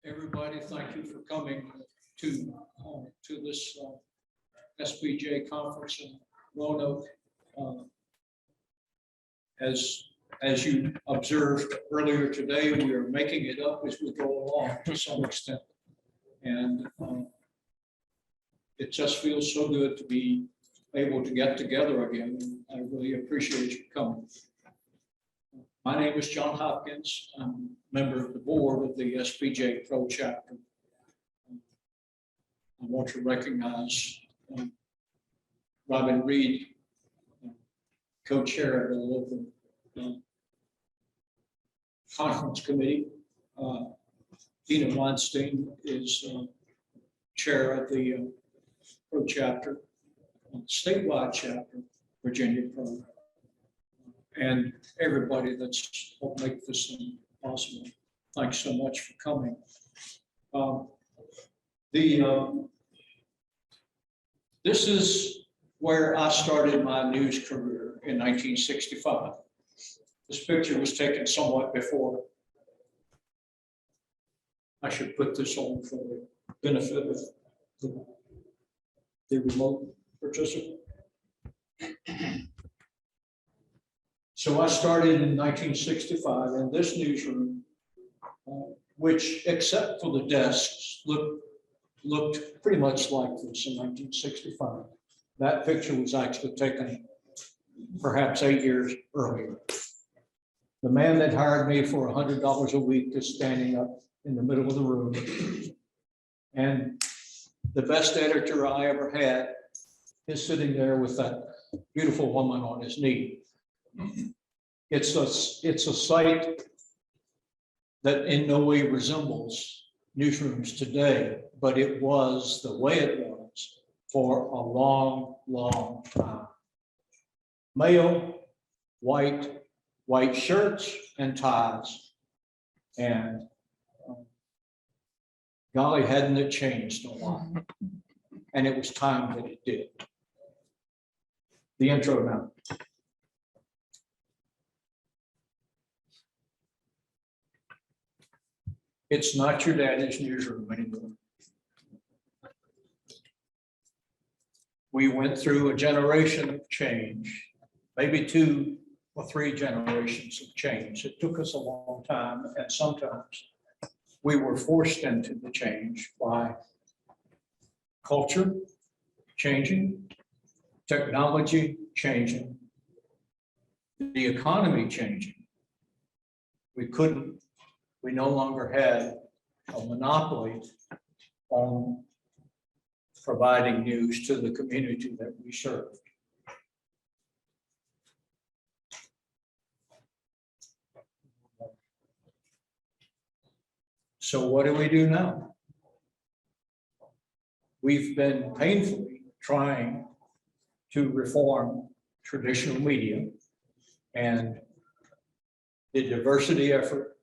Everybody, thank you for coming to this SBJ conference in Roanoke. As you observed earlier today, we are making it up as we go along to some extent. And it just feels so good to be able to get together again. I really appreciate you coming. My name is John Hopkins. I'm a member of the board of the SBJ Pro chapter. I want to recognize Robin Reed, co-chair of the local conference committee. Dina Weinstein is chair of the Pro chapter, statewide chapter, Virginia Pro, and everybody that's helped make this thing possible. Thanks so much for coming. This is where I started my news career in 1965. This picture was taken somewhat before. I should put this on for the benefit of the remote participant. So I started in 1965 in this newsroom, which, except for the desks, looked pretty much like this in 1965. That picture was actually taken perhaps 8 years earlier. The man that hired me for $100 a week is standing up in the middle of the room. And the best editor I ever had is sitting there with that beautiful woman on his knee. It's a site that in no way resembles newsrooms today, but it was the way it was for a long, long time. Male, white shirts and ties, and golly, hadn't it changed a lot? And it was time that it did. The intro now. It's not your daddy's newsroom anymore. We went through a generation of change, maybe 2 or 3 generations of change. It took us a long time, and sometimes we were forced into the change by culture changing, technology changing, the economy changing. We no longer had a monopoly on providing news to the community that we served. So what do we do now? We've been painfully trying to reform traditional media, and the diversity effort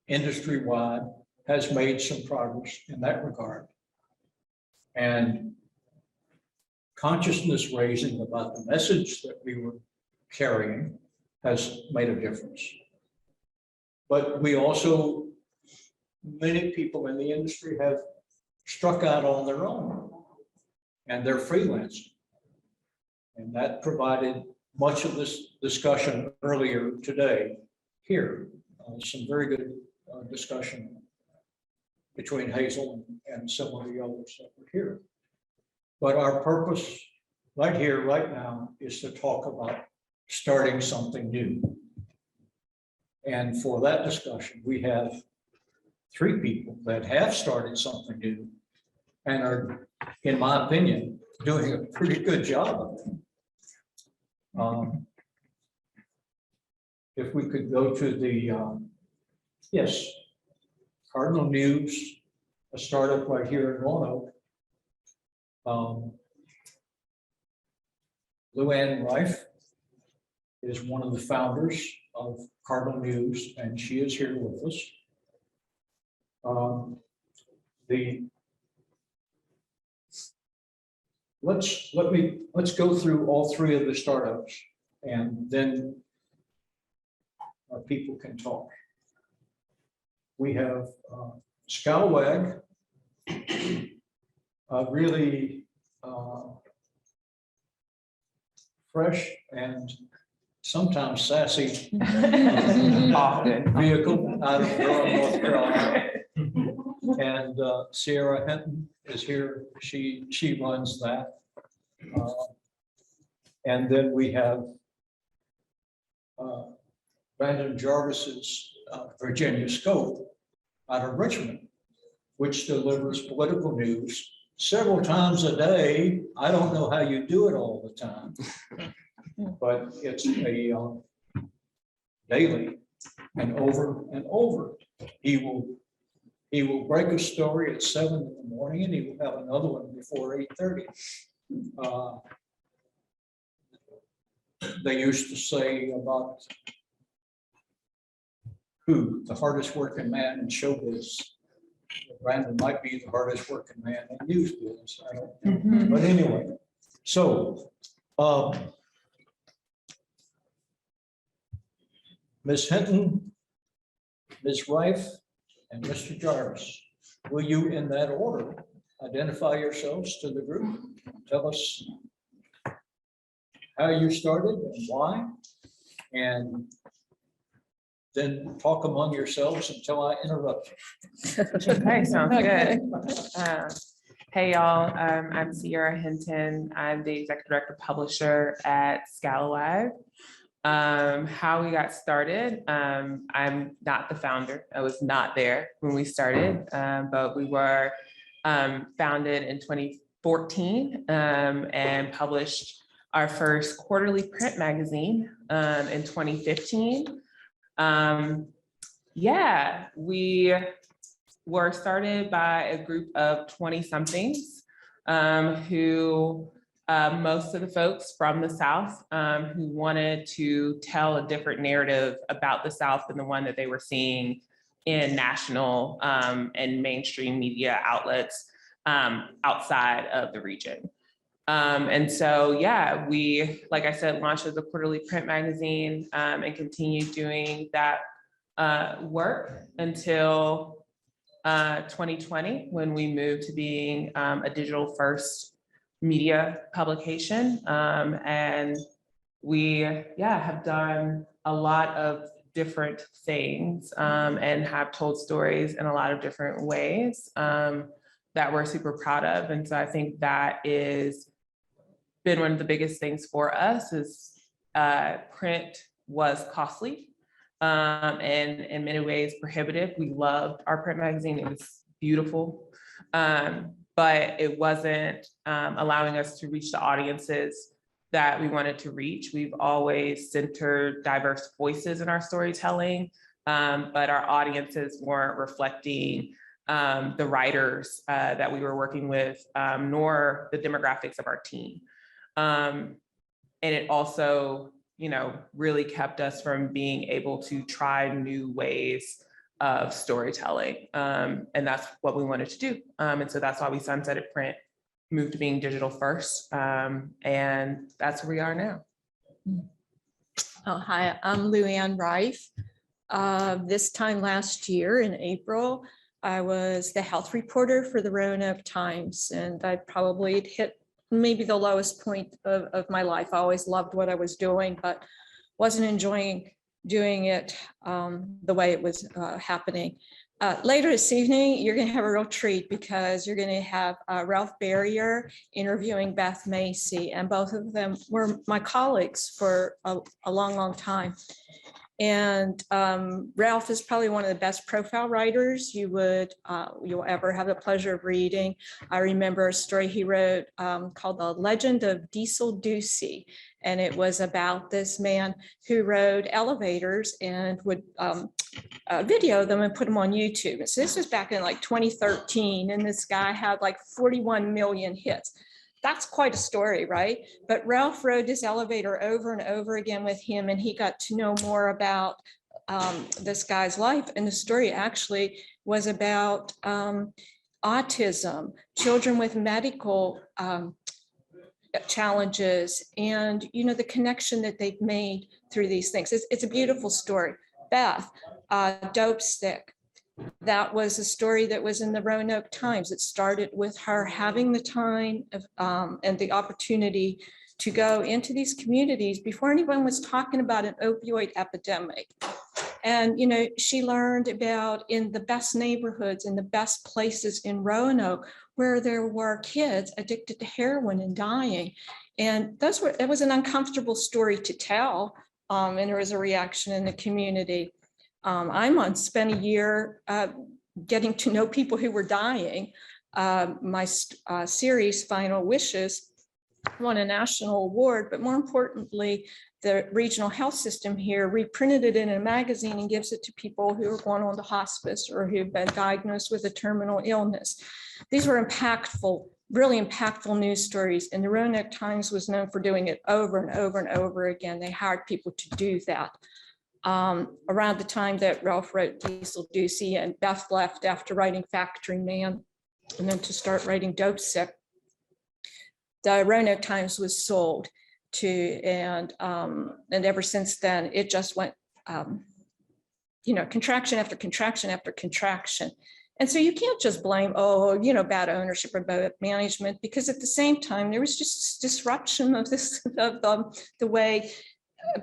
industry-wide has made some progress in that regard. And consciousness raising about the message that we were carrying has made a difference. But we also, many people in the industry have struck out on their own, and they're freelancing. And that provided much of this discussion earlier today here. Some very good discussion between Hazel and some of the others that were here. But our purpose right here, right now, is to talk about starting something new. And for that discussion, we have 3 people that have started something new and are, in my opinion, doing a pretty good job of it. If we could go to the, yes, Cardinal News, a startup right here in Roanoke. Luann Rife is one of the founders of Cardinal News, and she is here with us. Let's go through all 3 of the startups, and then our people can talk. We have Scalawag, really fresh and sometimes sassy Often. vehicle out of Durham, North Carolina. And Sierra Hinton is here. She runs that. And then we have Brandon Jarvis's Virginia Scope out of Richmond, which delivers political news several times a day. I don't know how you do it all the time, but it's a daily and over. He will break a story at 7 in the morning and he will have another one before 8:30. They used to say about who the hardest working man in showbiz. Brandon might be the hardest working man in news business. I don't know. But anyway, so Ms. Hinton, Ms. Rife, and Mr. Jarvis, will you, in that order, identify yourselves to the group? Tell us how you started and why, and then talk among yourselves until I interrupt you. Okay, sounds good. Hey, y'all, I'm Sierra Hinton. I'm the executive director publisher at Scalawag. How we got started, I'm not the founder. I was not there when we started, but we were founded in 2014 and published our first quarterly print magazine in 2015. Yeah, we were started by a group of 20-somethings who most of the folks from the South who wanted to tell a different narrative about the South than the one that they were seeing in national and mainstream media outlets outside of the region. And so, yeah, we, like I said, launched as a quarterly print magazine and continued doing that work until 2020, when we moved to being a digital first media publication. And we, have done a lot of different things and have told stories in a lot of different ways that we're super proud of. And so I think that is been one of the biggest things for us is print was costly and in many ways prohibitive. We loved our print magazine. It was beautiful, but it wasn't allowing us to reach the audiences that we wanted to reach. We've always centered diverse voices in our storytelling, but our audiences weren't reflecting the writers that we were working with, nor the demographics of our team. And it also, really kept us from being able to try new ways of storytelling. And that's what we wanted to do. And so that's why we sunsetted print, moved to being digital first. And that's where we are now. Oh, hi, I'm Lou Ann Rife. This time last year in April, I was the health reporter for the Roanoke Times, and I probably hit maybe the lowest point of my life. I always loved what I was doing, but wasn't enjoying doing it the way it was happening. Later this evening, you're going to have a real treat because you're going to have Ralph Barrier interviewing Beth Macy, and both of them were my colleagues for a long, long time. And Ralph is probably one of the best profile writers you'll ever have the pleasure of reading. I remember a story he wrote called The Legend of Diesel Ducey. And it was about this man who rode elevators and would video them and put them on YouTube. And so this was back in like 2013, and this guy had like 41 million hits. That's quite a story, right? But Ralph rode this elevator over and over again with him, and he got to know more about this guy's life. And the story actually was about autism, children with medical challenges, and the connection that they've made through these things. It's a beautiful story. Beth, Dope Stick. that was a story that was in the Roanoke Times. It started with her having the time and the opportunity to go into these communities before anyone was talking about an opioid epidemic. And, you know, she learned about in the best neighborhoods, in the best places in Roanoke, where there were kids addicted to heroin and dying. And it was an uncomfortable story to tell. And there was a reaction in the community. I spent a year getting to know people who were dying. My series, Final Wishes, won a national award, but more importantly, the regional health system here reprinted it in a magazine and gives it to people who are going on to hospice or who've been diagnosed with a terminal illness. These were impactful, really impactful news stories, and the Roanoke Times was known for doing it over and over and over again. They hired people to do that. Around the time that Ralph wrote Diesel Ducey and Beth left after writing Factory Man and then to start writing Dope Sick, the Roanoke Times was sold to, and ever since then, it just went, you know, contraction after contraction after contraction. And so you can't just blame, oh, you know, bad ownership or bad management, because at the same time, there was just disruption of this, of the way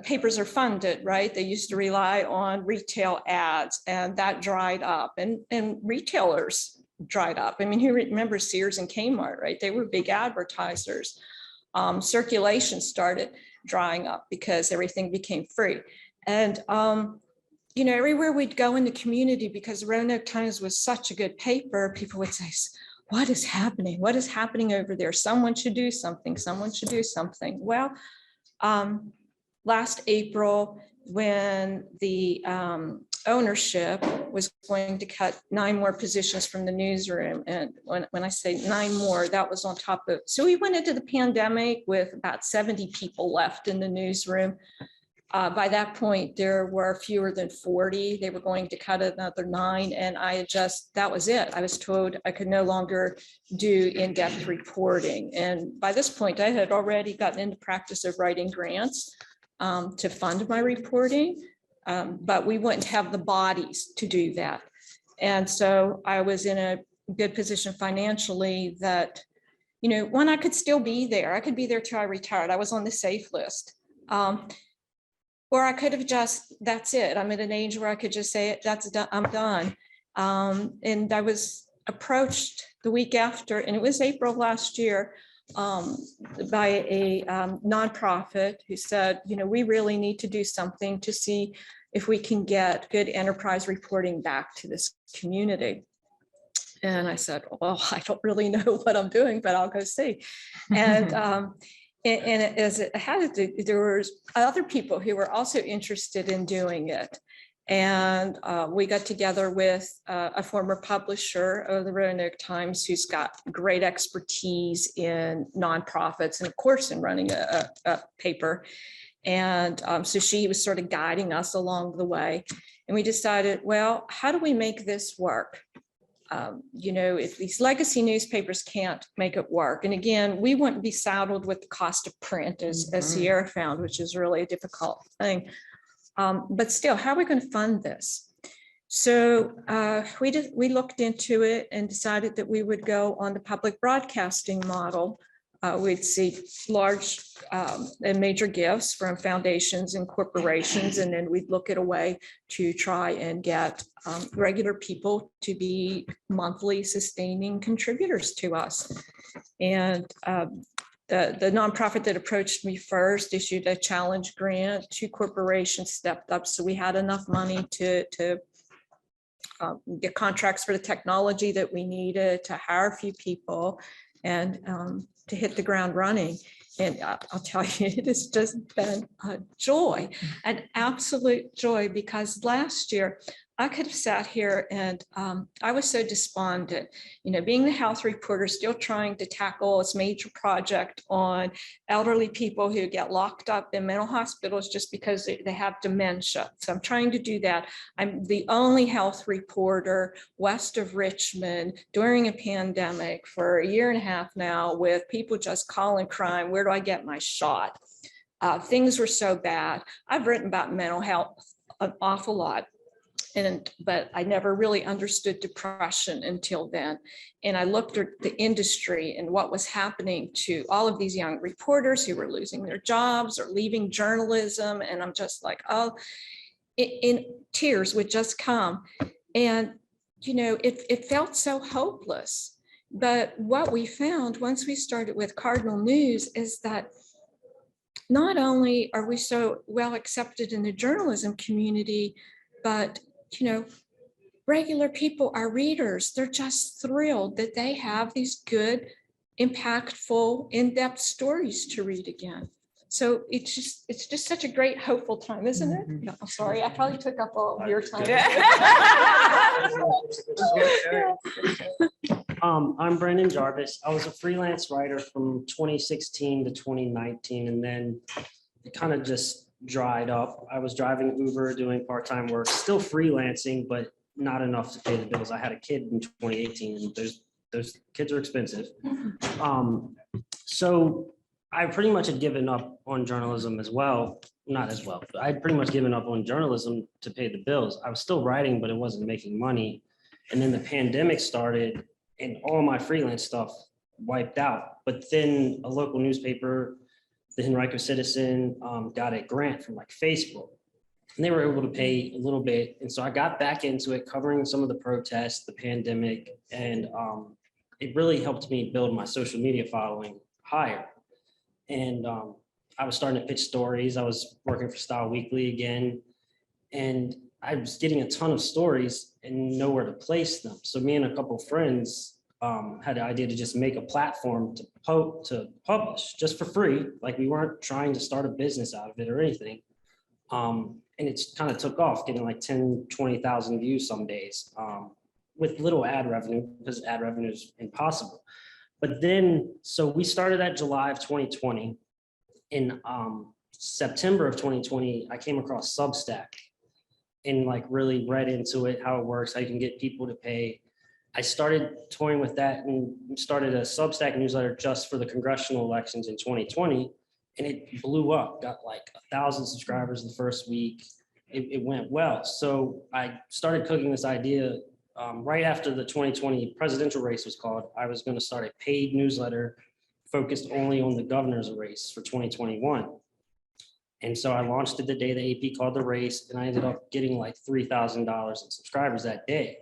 papers are funded, right? They used to rely on retail ads, and that dried up, and retailers dried up. I mean, who remembers Sears and Kmart, right? They were big advertisers. Circulation started drying up because everything became free. And, you know, everywhere we'd go in the community, because the Roanoke Times was such a good paper, people would say, what is happening? What is happening over there? Someone should do something. Someone should do something. Well, last April, when the ownership was going to cut 9 more positions from the newsroom. And when I say 9 more, that was on top of, so we went into the pandemic with about 70 people left in the newsroom. By that point, there were fewer than 40. They were going to cut another 9. And that was it. I was told I could no longer do in-depth reporting. And by this point, I had already gotten into practice of writing grants to fund my reporting. But we wouldn't have the bodies to do that. And so I was in a good position financially that, you know, when I could still be there, I could be there till I retired. I was on the safe list. Or I could have just, that's it. I'm at an age where I could just say, that's done, I'm done. And I was approached the week after, and it was April last year, by a nonprofit who said, you know, we really need to do something to see if we can get good enterprise reporting back to this community. And I said, well, I don't really know what I'm doing, but I'll go see. And as it had to, there was other people who were also interested in doing it. And we got together with a former publisher of the Roanoke Times who's got great expertise in nonprofits and of course in running a paper. And so she was sort of guiding us along the way. And we decided, well, how do we make this work? You know, if these legacy newspapers can't make it work. And again, we wouldn't be saddled with the cost of print as Sierra found, which is really a difficult thing. But still, how are we going to fund this? So we looked into it and decided that we would go on the public broadcasting model. We'd see large and major gifts from foundations and corporations, and then we'd look at a way to try and get regular people to be monthly sustaining contributors to us. And the nonprofit that approached me first issued a challenge grant. 2 corporations stepped up, so we had enough money to get contracts for the technology that we needed, to hire a few people, and to hit the ground running. And I'll tell you, it has just been a joy, an absolute joy, because last year I could have sat here and I was so despondent, you know, being the health reporter, still trying to tackle this major project on elderly people who get locked up in mental hospitals just because they have dementia. So I'm trying to do that. I'm the only health reporter west of Richmond during a pandemic for a year and a half now, with people just calling, crying, where do I get my shot? Things were so bad. I've written about mental health an awful lot. But I never really understood depression until then. And I looked at the industry and what was happening to all of these young reporters who were losing their jobs or leaving journalism. And I'm just like, oh, in tears would just come. And, it felt so hopeless. But what we found once we started with Cardinal News is that not only are we so well accepted in the journalism community, but regular people, our readers, they're just thrilled that they have these good, impactful, in-depth stories to read again. So it's just such a great, hopeful time, isn't it? No, I'm sorry, I probably took up all of your time. I'm Brendan Jarvis. I was a freelance writer from 2016 to 2019, and then it kind of just dried up. I was driving Uber, doing part-time work, still freelancing, but not enough to pay the bills. I had a kid in 2018, and those kids are expensive. So I pretty much had given up on journalism as well. Not as well, but I'd pretty much given up on journalism to pay the bills. I was still writing, but it wasn't making money. And then the pandemic started and all my freelance stuff wiped out. But then a local newspaper, the Henrico Citizen, got a grant from like Facebook, and they were able to pay a little bit. And so I got back into it, covering some of the protests, the pandemic, and it really helped me build my social media following higher. And I was starting to pitch stories. I was working for Style Weekly again, and I was getting a ton of stories and nowhere to place them. So me and a couple of friends had the idea to just make a platform to publish just for free. Like, we weren't trying to start a business out of it or anything. And it's kind of took off, getting like 10, 20,000 views some days with little ad revenue, because ad revenue is impossible. But then, so we started at July of 2020. In September of 2020, I came across Substack and like really read into it, how it works, how you can get people to pay. I started toying with that and started a Substack newsletter just for the congressional elections in 2020. And it blew up, got like 1,000 subscribers the first week. It went well. So I started cooking this idea right after the 2020 presidential race was called. I was going to start a paid newsletter focused only on the governor's race for 2021. And so I launched it the day the AP called the race, and I ended up getting like $3,000 in subscribers that day.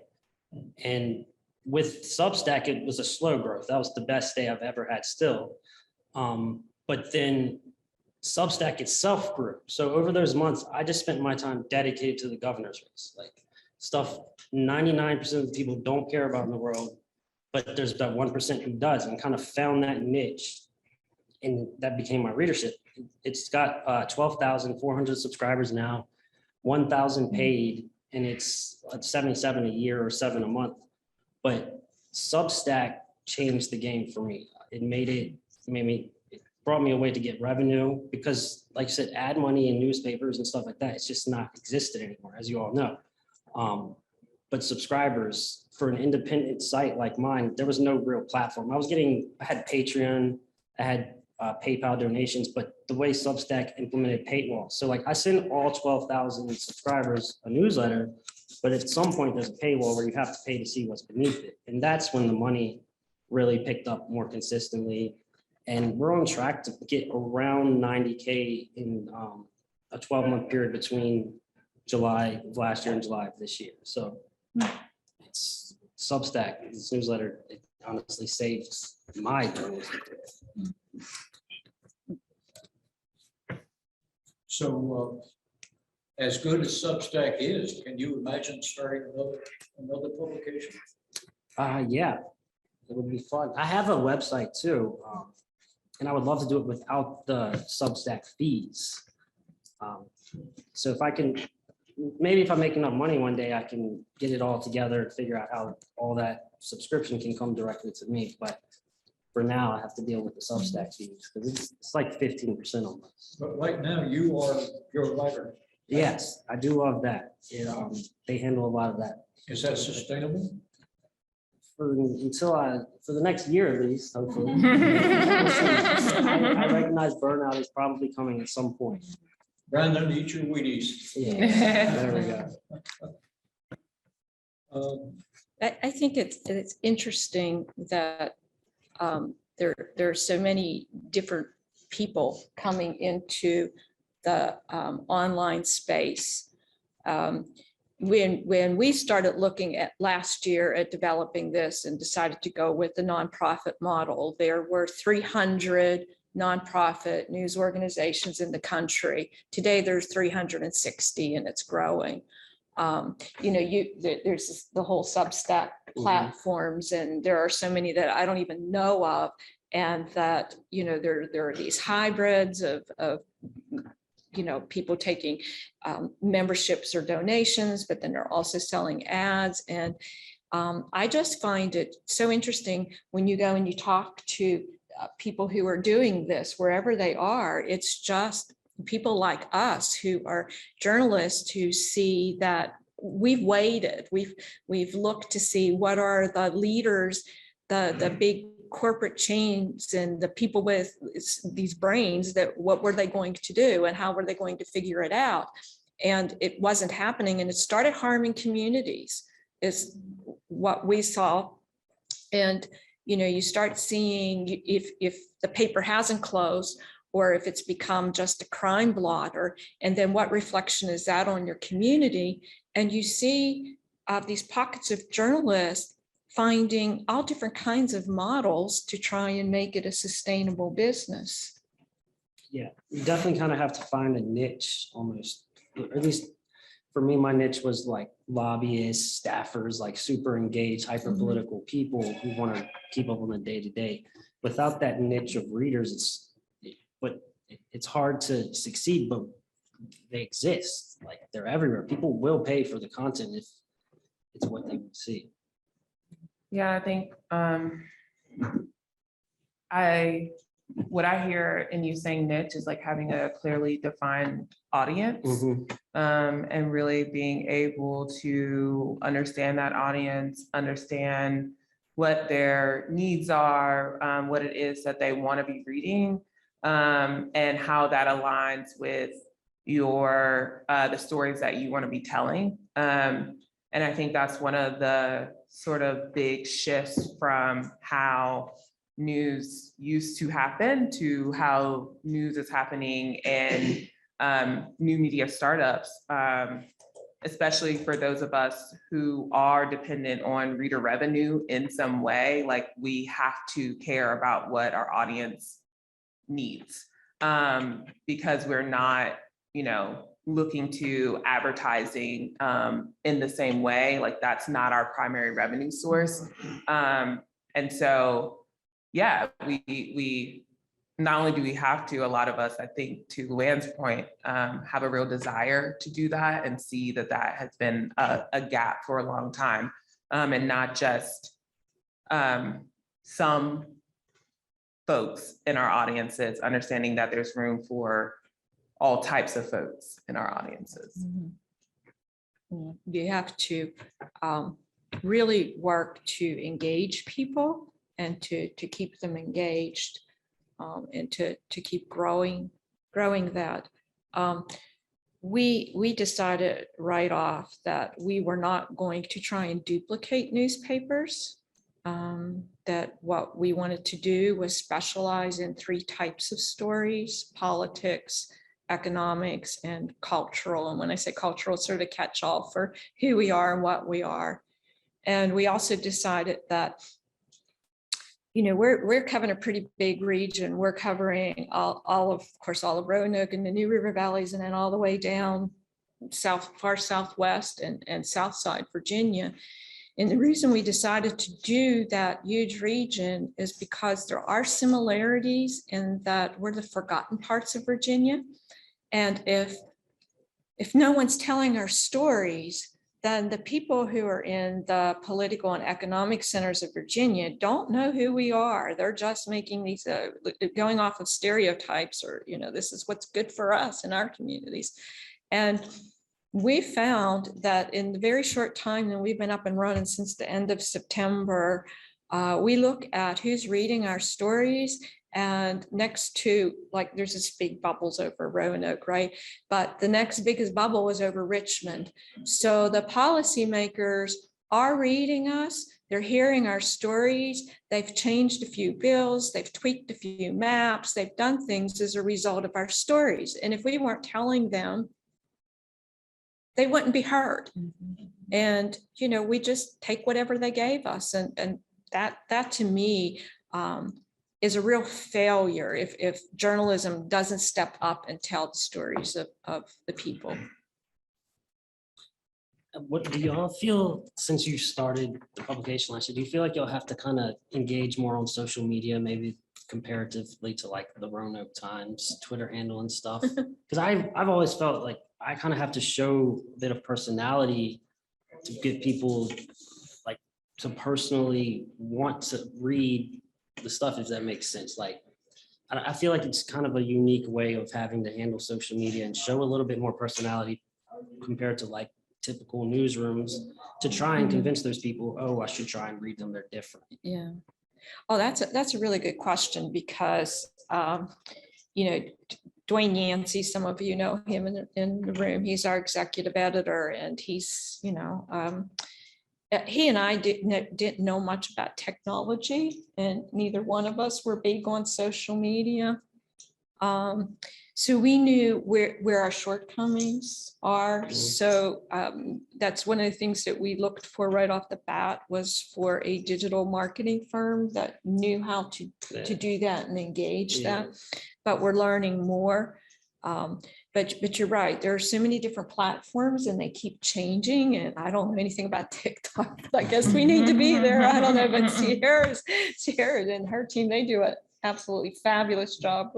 And with Substack, it was a slow growth. That was the best day I've ever had still. But then Substack itself grew. So over those months, I just spent my time dedicated to the governor's race, like stuff 99% of the people don't care about in the world, but there's that 1% who does, and kind of found that niche. And that became my readership. It's got 12,400 subscribers now, 1,000 paid, and it's $77 a year or $7 a month. But Substack changed the game for me. It brought me a way to get revenue, because like I said, ad money in newspapers and stuff like that, it's just not existed anymore, as you all know. But subscribers for an independent site like mine, there was no real platform. I had Patreon, I had PayPal donations, but the way Substack implemented paywall. So like, I send all 12,000 subscribers a newsletter, but at some point there's a paywall where you have to pay to see what's beneath it. And that's when the money really picked up more consistently. And we're on track to get around 90K in a 12-month period between July of last year and July of this year. So it's Substack, this newsletter, it honestly saves my journalism career. So as good as Substack is, can you imagine starting another publication? Yeah, it would be fun. I have a website too, and I would love to do it without the Substack fees. So if I can, maybe if I make enough money one day, I can get it all together and figure out how all that subscription can come directly to me. But for now, I have to deal with the Substack fees, because it's like 15% almost. But right now, you're a writer. Yes, I do love that. They handle a lot of that. Is that sustainable? For the next year at least, hopefully. I recognize burnout is probably coming at some point. Brandon, eat your Wheaties. Yeah, there we go. I think it's interesting that there are so many different people coming into the online space. When we started looking at last year at developing this and decided to go with the nonprofit model, there were 300 nonprofit news organizations in the country. Today, there's 360 and it's growing. There's the whole Substack platforms, and there are so many that I don't even know of. And that, there are these hybrids of people taking memberships or donations, but then they're also selling ads. And I just find it so interesting when you go and you talk to people who are doing this, wherever they are. It's just people like us who are journalists who see that we've waited, we've looked to see what are the leaders, the big corporate chains and the people with these brains, that what were they going to do and how were they going to figure it out? And it wasn't happening, and it started harming communities is what we saw. And you start seeing if the paper hasn't closed, or if it's become just a crime blotter, and then what reflection is that on your community? And you see these pockets of journalists finding all different kinds of models to try and make it a sustainable business. Yeah, you definitely kind of have to find a niche almost, or at least for me, my niche was like lobbyists, staffers, like super engaged, hyper political people who want to keep up on the day to day. Without that niche of readers, it's hard to succeed, but they exist. Like they're everywhere. People will pay for the content if it's what they would see. Yeah, I think what I hear in you saying niche is like having a clearly defined audience, and really being able to understand that audience, understand what their needs are, what it is that they want to be reading, and how that aligns with your the stories that you want to be telling. And I think that's one of the sort of big shifts from how news used to happen to how news is happening in new media startups, especially for those of us who are dependent on reader revenue in some way. Like we have to care about what our audience needs, because we're not, looking to advertising in the same way. Like that's not our primary revenue source. And so, yeah, we not only do we have to, a lot of us, I think, to Luann's point, have a real desire to do that and see that has been a gap for a long time, and not just some folks in our audiences, understanding that there's room for all types of folks in our audiences. You have to really work to engage people and to keep them engaged, and to keep growing that. We decided right off that we were not going to try and duplicate newspapers, that what we wanted to do was specialize in 3 types of stories: politics, economics, and cultural. And when I say cultural, it's sort of a catch-all for who we are and what we are. And we also decided that, we're covering a pretty big region. We're covering all of Roanoke and the New River Valleys, and then all the way down far southwest and south side Virginia. And the reason we decided to do that huge region is because there are similarities in that we're the forgotten parts of Virginia. And if no one's telling our stories, then the people who are in the political and economic centers of Virginia don't know who we are. They're just making these, going off of stereotypes, or, this is what's good for us in our communities. And we found that in the very short time that we've been up and running since the end of September, we look at who's reading our stories. And next to, like, there's this big bubbles over Roanoke, right? But the next biggest bubble was over Richmond. So the policymakers are reading us, they're hearing our stories, they've changed a few bills, they've tweaked a few maps, they've done things as a result of our stories. And if we weren't telling them, they wouldn't be heard. And, you know, we just take whatever they gave us. And that to me is a real failure if journalism doesn't step up and tell the stories of the people. What do y'all feel, since you started the publication last year, do you feel like you'll have to kind of engage more on social media, maybe comparatively to like the Roanoke Times Twitter handle and stuff? Because I've always felt like I kind of have to show a bit of personality to get people like to personally want to read the stuff, if that makes sense. Like, I feel like it's kind of a unique way of having to handle social media and show a little bit more personality compared to like typical newsrooms to try and convince those people, oh, I should try and read them, they're different. Yeah. Oh, that's a really good question because, you know, Dwayne Yancey, some of you know him in the room. He's our executive editor, and he's, you know, he and I didn't know much about technology, and neither one of us were big on social media. So we knew where our shortcomings are. So that's one of the things that we looked for right off the bat, was for a digital marketing firm that knew how to do that and engage that. But we're learning more. But you're right, there are so many different platforms and they keep changing, and I don't know anything about TikTok, but I guess we need to be there. I don't know, but Sierra and her team, they do an absolutely fabulous job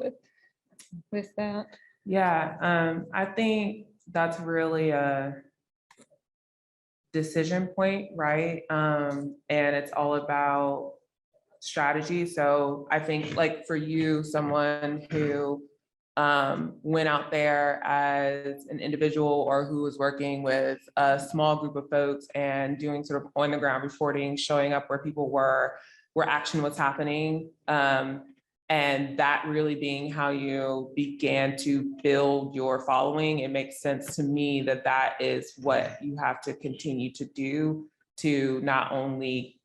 with that. Yeah, I think that's really a decision point, right? And it's all about strategy. So I think like for you, someone who went out there as an individual or who was working with a small group of folks and doing sort of on the ground reporting, showing up where people were, where action was happening. And that really being how you began to build your following, it makes sense to me that that is what you have to continue to do to not only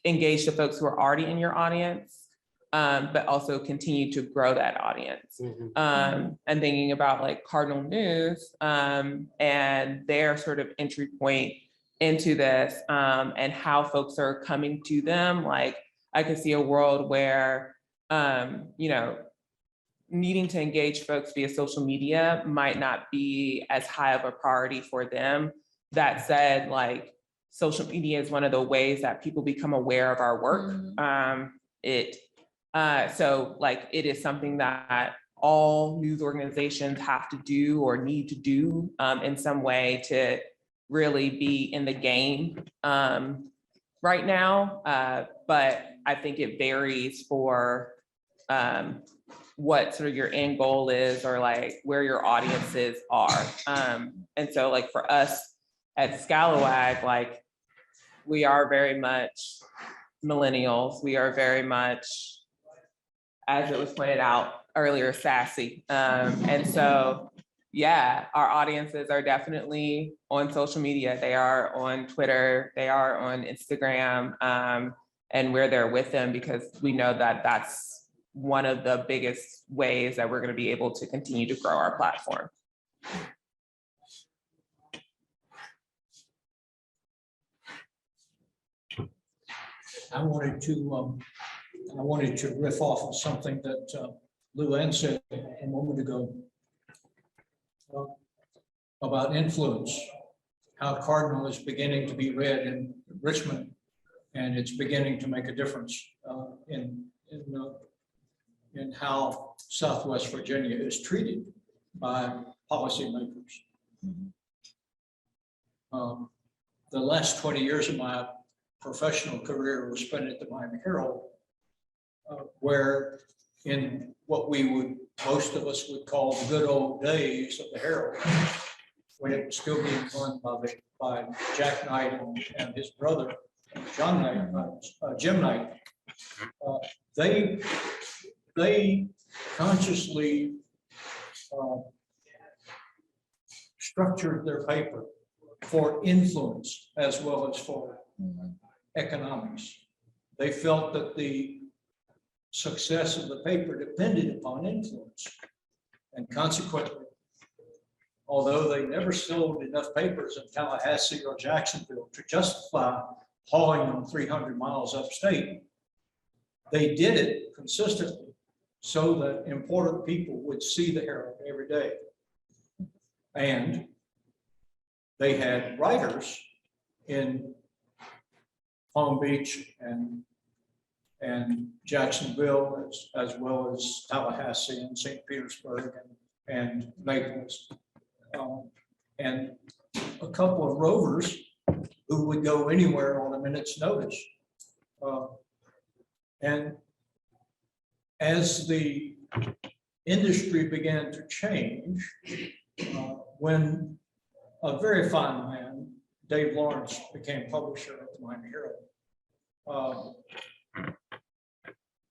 engage the folks who are already in your audience, but also continue to grow that audience. And thinking about like Cardinal News and their sort of entry point into this and how folks are coming to them. Like I could see a world where, you know, needing to engage folks via social media might not be as high of a priority for them. That said, like social media is one of the ways that people become aware of our work. So like it is something that all news organizations have to do or need to do in some way to really be in the game right now. But I think it varies for what sort of your end goal is or like where your audiences are. And so like for us at Scalawag, like we are very much millennials. We are very much, as it was pointed out earlier, sassy. And so, yeah, our audiences are definitely on social media. They are on Twitter, they are on Instagram, and we're there with them because we know that that's one of the biggest ways that we're going to be able to continue to grow our platform. I wanted to riff off of something that Lou Ann said a moment ago about influence, how Cardinal is beginning to be read in Richmond, and it's beginning to make a difference in how Southwest Virginia is treated by policymakers. The last 20 years of my professional career was spent at the Miami Herald, where in what most of us would call the good old days of the Herald, when it was still being run by Jack Knight and his brother, Jim Knight, they consciously structured their paper for influence as well as for economics. They felt that the success of the paper depended upon influence. And consequently, although they never sold enough papers in Tallahassee or Jacksonville to justify hauling them 300 miles upstate, they did it consistently so that important people would see the Herald every day. And they had writers in Palm Beach and Jacksonville, as well as Tallahassee and St. Petersburg and Naples. And a couple of rovers who would go anywhere on a minute's notice. And as the industry began to change, when a very fine man, Dave Lawrence, became publisher at the Miami Herald,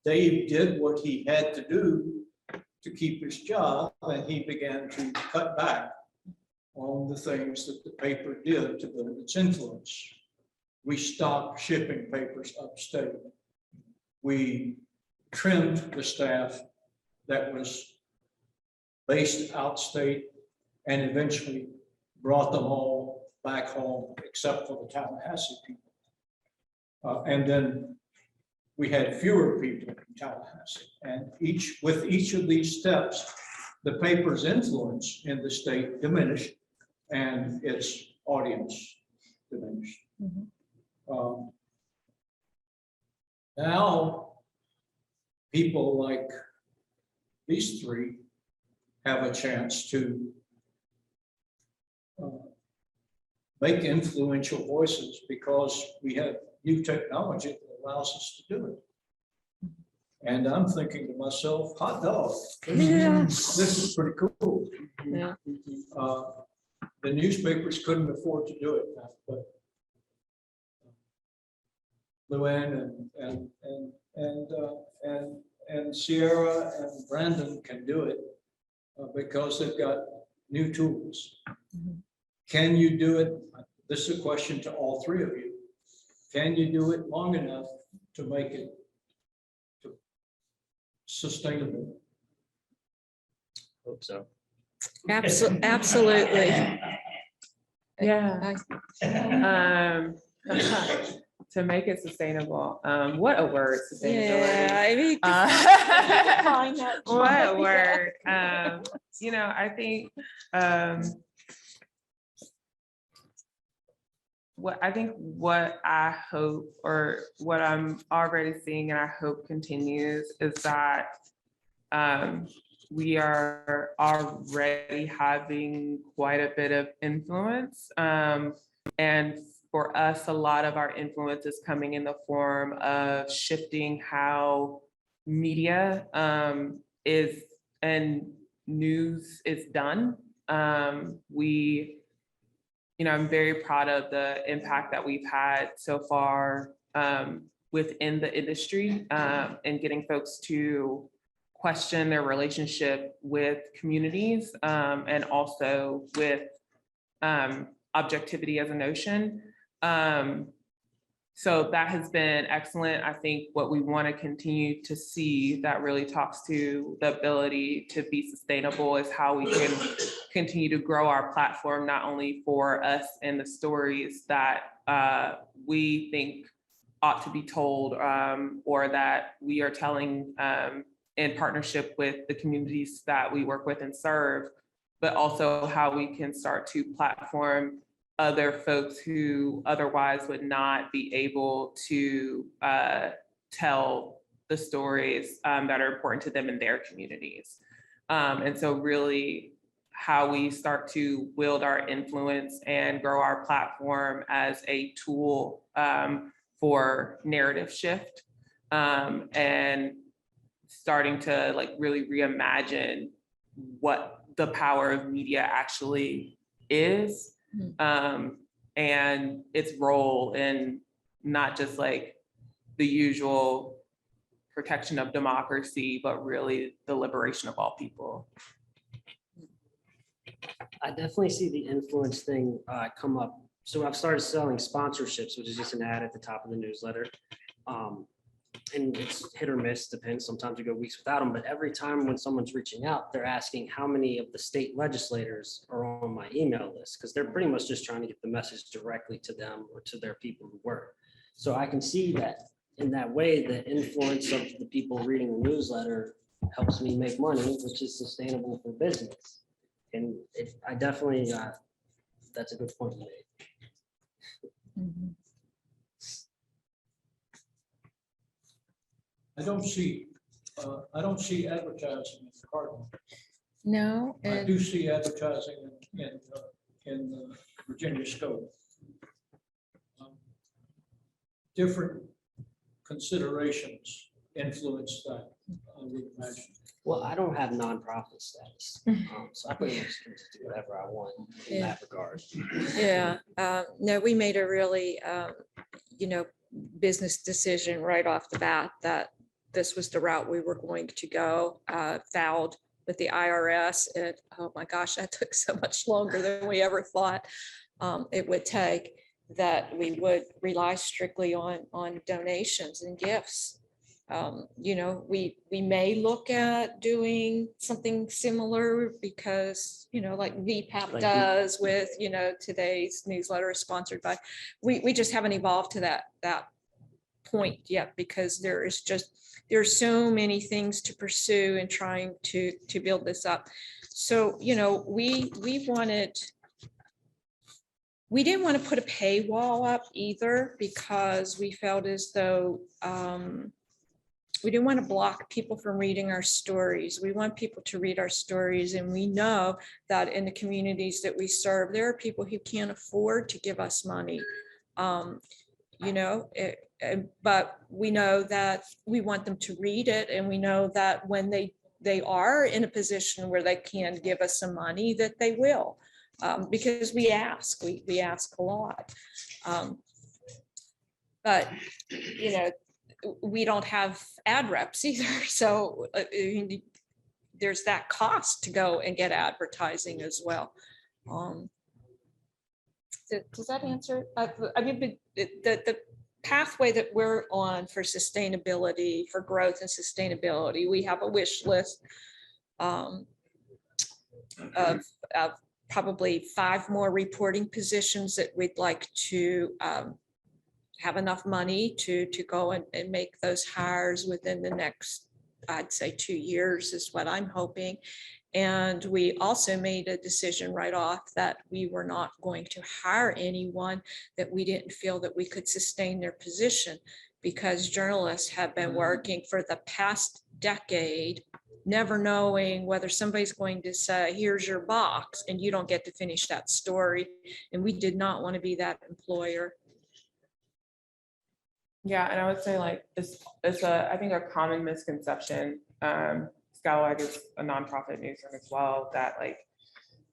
Dave did what he had to do to keep his job, and he began to cut back on the things that the paper did to build its influence. We stopped shipping papers upstate. We trimmed the staff that was based outstate and eventually brought them all back home, except for the Tallahassee people. And then we had fewer people in Tallahassee. And with each of these steps, the paper's influence in the state diminished and its audience diminished. Now, people like these three have a chance to make influential voices because we have new technology that allows us to do it. And I'm thinking to myself, hot dog, this is pretty cool. Yeah. The newspapers couldn't afford to do it, but Luann and Sierra and Brandon can do it because they've got new tools. Can you do it? This is a question to all three of you. Can you do it long enough to make it sustainable? Hope so. Absolutely. Yeah. To make it sustainable. What a word, sustainability. Yeah, I mean, find that What a joy. word. I think what I hope, or what I'm already seeing and I hope continues, is that we are already having quite a bit of influence. And for us, a lot of our influence is coming in the form of shifting how media is and news is done. I'm very proud of the impact that we've had so far within the industry and getting folks to question their relationship with communities and also with objectivity as a notion. So that has been excellent. I think what we want to continue to see that really talks to the ability to be sustainable is how we can continue to grow our platform, not only for us and the stories that we think ought to be told or that we are telling in partnership with the communities that we work with and serve, but also how we can start to platform other folks who otherwise would not be able to tell the stories that are important to them in their communities. And so really how we start to wield our influence and grow our platform as a tool for narrative shift and starting to really reimagine what the power of media actually is. And its role in not just the usual protection of democracy, but really the liberation of all people. I definitely see the influence thing come up So I've started selling sponsorships, which is just an ad at the top of the newsletter. And it's hit or miss, depends. Sometimes we go weeks without them, but every time when someone's reaching out, they're asking how many of the state legislators are on my email list, because they're pretty much just trying to get the message directly to them or to their people who work. So I can see that in that way, the influence of the people reading the newsletter helps me make money, which is sustainable for business. And I definitely, that's a good point you made. Mhm. I don't see advertising in the Cardinal. No, I and do see advertising in Virginia Scope. Different considerations influence that, I would imagine. Well, I don't have nonprofit status, so I pretty much can just do whatever I want in Yeah. that regard. yeah, no, we made a really, business decision right off the bat that this was the route we were going to go, filed with the IRS. And oh my gosh, that took so much longer than we ever thought it would take, that we would rely strictly on donations and gifts. We may look at doing something similar because, like VPAP Like does with, today's newsletter is sponsored by, we just haven't evolved to that point yet, because there's so many things to pursue in trying to build this up. So, we didn't want to put a paywall up either, because we felt as though we didn't want to block people from reading our stories. We want people to read our stories, and we know that in the communities that we serve, there are people who can't afford to give us money. But we know that we want them to read it, and we know that when they are in a position where they can give us some money, that they will. Because we ask a lot. But, we don't have ad reps either. So there's that cost to go and get advertising as well. Does that answer? The pathway that we're on for sustainability, for growth and sustainability, we have a wish list of probably 5 more reporting positions that we'd like to have enough money to go and make those hires within the next, I'd say 2 years is what I'm hoping. And we also made a decision right off that we were not going to hire anyone that we didn't feel that we could sustain their position, because journalists have been working for the past decade never knowing whether somebody's going to say, here's your box, and you don't get to finish that story. And we did not want to be that employer. Yeah, and I would say like I think a common misconception. Scalawag is a nonprofit newsroom as well, that like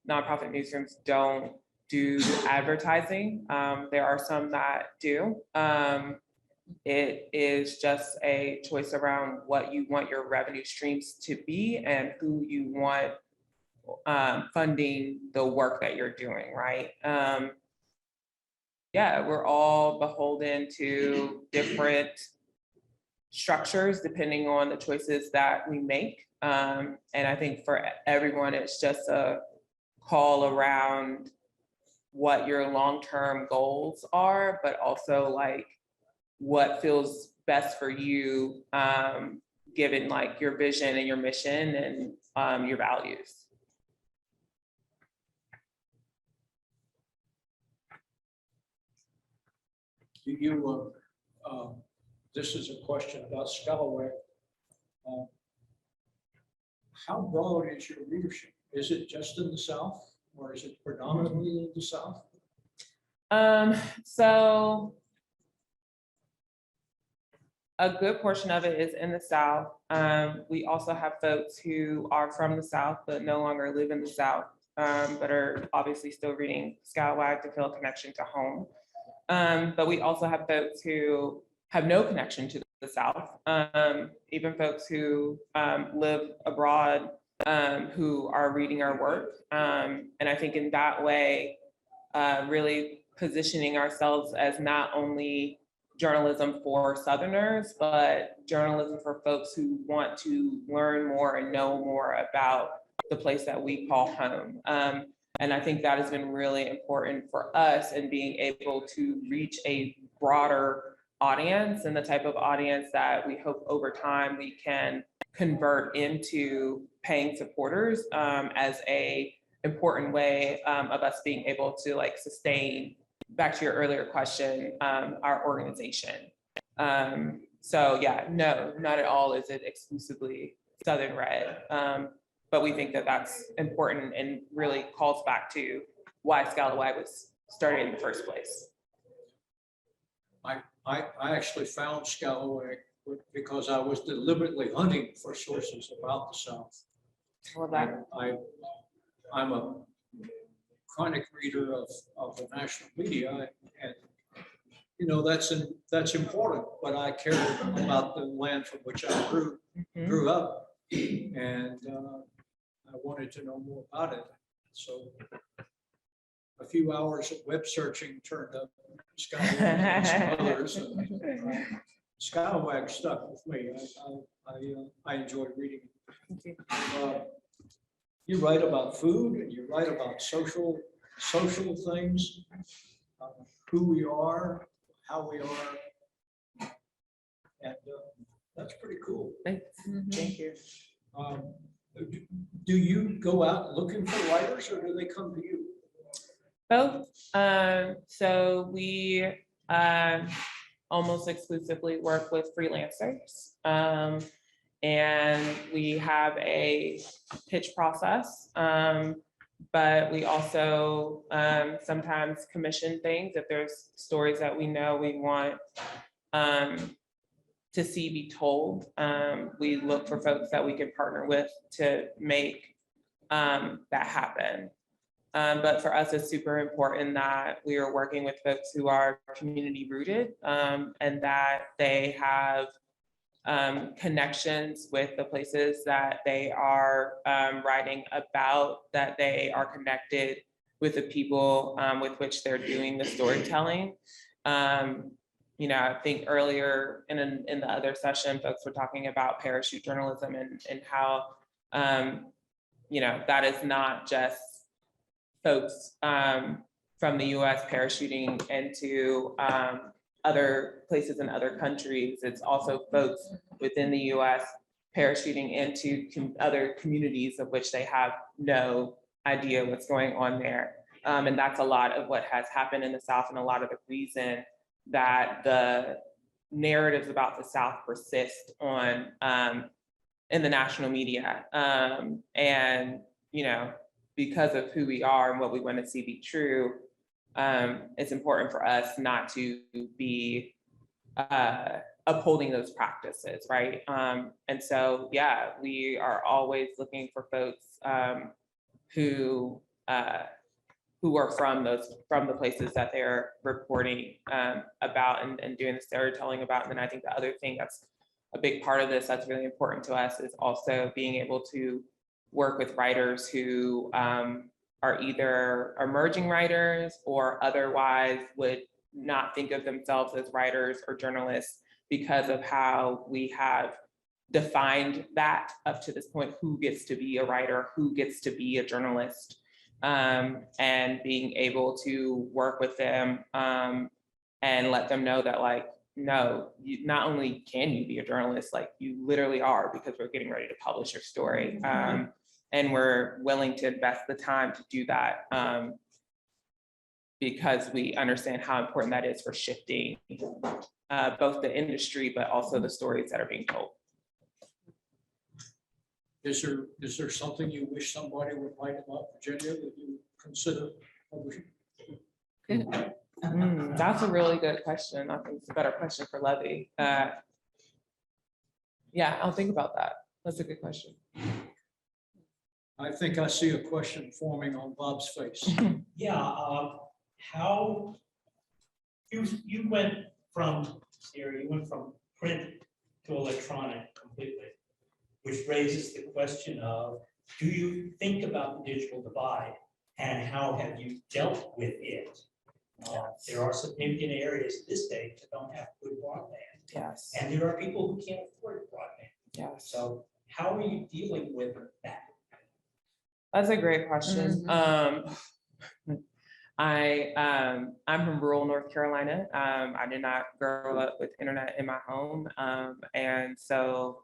nonprofit newsrooms don't do advertising. There are some that do. It is just a choice around what you want your revenue streams to be and who you want funding the work that you're doing, right? Yeah, we're all beholden to different structures depending on the choices that we make. And I think for everyone, it's just a call around what your long-term goals are, but also like what feels best for you, given like your vision and your mission and your values. This is a question about Scalawag. How broad is your readership? Is it just in the South, or is it predominantly in the South? So a good portion of it is in the South. We also have folks who are from the South, but no longer live in the South, but are obviously still reading Scalawag to feel a connection to home. But we also have folks who have no connection to the South, even folks who live abroad, who are reading our work. And I think in that way, really positioning ourselves as not only journalism for Southerners, but journalism for folks who want to learn more and know more about the place that we call home. And I think that has been really important for us in being able to reach a broader audience and the type of audience that we hope over time we can convert into paying supporters as a important way of us being able to like sustain, back to your earlier question, our organization. So yeah, no, not at all is it exclusively Southern Red. But we think that that's important and really calls back to why Scalawag was started in the first place. I actually found Scalawag because I was deliberately hunting for sources about the South. Well, that, I'm a chronic reader of the national media, and you know that's important. But I care about the land from which I grew up, and I wanted to know more about it. So a few hours of web searching turned up Scalawag and some others. Scalawag stuck with me. I enjoyed reading it. You write about food and you write about social things, who we are, how we are, and that's pretty cool. thank you. Do you go out looking for writers, or do they come to you? Both. So we almost exclusively work with freelancers. And we have a pitch process, but we also sometimes commission things if there's stories that we know we want to see be told. We look for folks that we can partner with to make that happen. But for us, it's super important that we are working with folks who are community rooted and that they have connections with the places that they are writing about, that they are connected with the people with which they're doing the storytelling. You know, I think earlier in the other session, folks were talking about parachute journalism and how, you know, that is not just folks from the US parachuting into other places in other countries. It's also folks within the US parachuting into other communities of which they have no idea what's going on there. And that's a lot of what has happened in the South and a lot of the reason that the narratives about the South persist on in the national media. And, you know, because of who we are and what we want to see be true, it's important for us not to be upholding those practices, right? And so, yeah, we are always looking for folks who are from the places that they're reporting about and doing the storytelling about. And then I think the other thing that's a big part of this that's really important to us is also being able to work with writers who are either emerging writers or otherwise would not think of themselves as writers or journalists because of how we have defined that up to this point, who gets to be a writer, who gets to be a journalist, and being able to work with them and let them know that, like, no, you not only can you be a journalist, like you literally are, because we're getting ready to publish your story. And we're willing to invest the time to do that because we understand how important that is for shifting both the industry, but also the stories that are being told. Is there something you wish somebody would write about Virginia that you consider publishing? That's a really good question. I think it's a better question for Levy. Yeah, I'll think about that. That's a good question. I think I see a question forming on Bob's face. Yeah, how you went from print to electronic completely, which raises the question of, do you think about the digital divide and how have you dealt with it? There are significant areas in this state that don't have good broadband, Yes, and there are people who can't afford broadband. yes. So how are you dealing with that? That's a great question. I'm from rural North Carolina. I did not grow up with internet in my home. And so,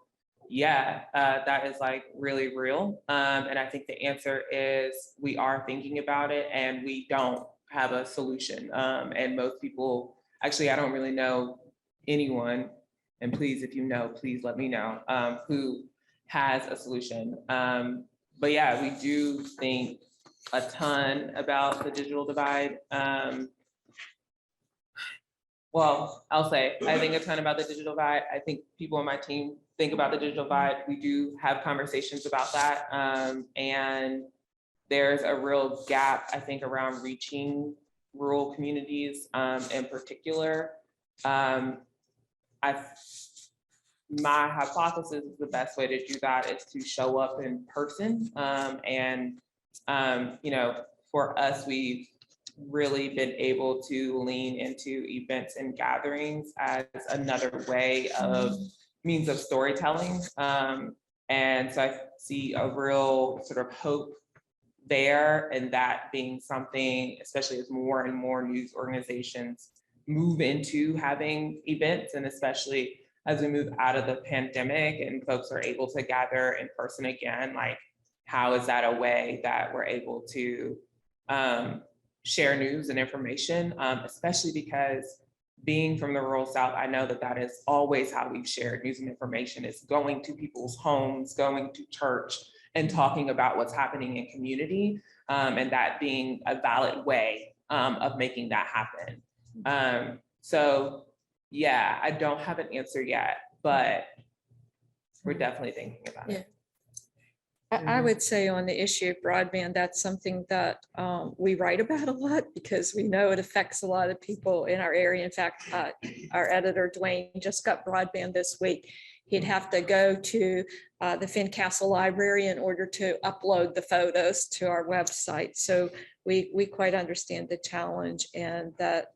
yeah, that is like really real. And I think the answer is we are thinking about it and we don't have a solution. And most people, actually, I don't really know anyone, and please, if you know, please let me know, who has a solution. But yeah, we do think a ton about the digital divide. Well, I'll say, I think a ton about the digital divide. I think people on my team think about the digital divide. We do have conversations about that. And there's a real gap, I think, around reaching rural communities in particular. My hypothesis is the best way to do that is to show up in person. You know, for us, we've really been able to lean into events and gatherings as another way of means of storytelling. And so I see a real sort of hope there, and that being something, especially as more and more news organizations move into having events, and especially as we move out of the pandemic and folks are able to gather in person again, like how is that a way that we're able to share news and information, especially because being from the rural South, I know that that is always how we've shared news and information, is going to people's homes, going to church and talking about what's happening in community, and that being a valid way of making that happen. So yeah, I don't have an answer yet, but we're definitely thinking about it. I would say on the issue of broadband, that's something that we write about a lot because we know it affects a lot of people in our area. In fact, our editor Dwayne just got broadband this week. He'd have to go to the Fincastle Library in order to upload the photos to our website. So we quite understand the challenge, and that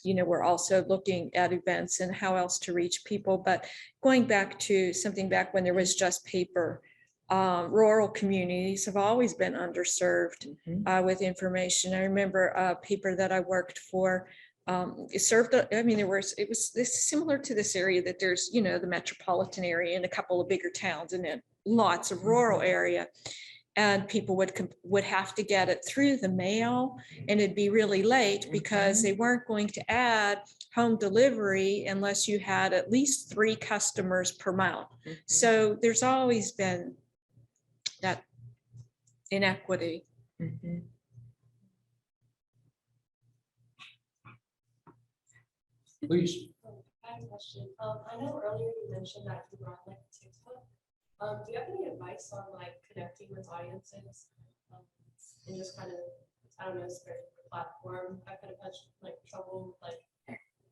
you know, we're also looking at events and how else to reach people. But going back to something back when there was just paper, rural communities have always been underserved with information. I remember a paper that I worked for. It served, I mean, it was this similar to this area that there's, you know, the metropolitan area and a couple of bigger towns and then lots of rural area. And people would have to get it through the mail, and it'd be really late because they weren't going to add home delivery unless you had at least 3 customers per month. So there's always been that inequity. Please. I have a question. I know earlier you mentioned that you were on like TikTok. Do you have any advice on like connecting with audiences and just kind of, I don't know, spreading the platform? I've kind of had like trouble like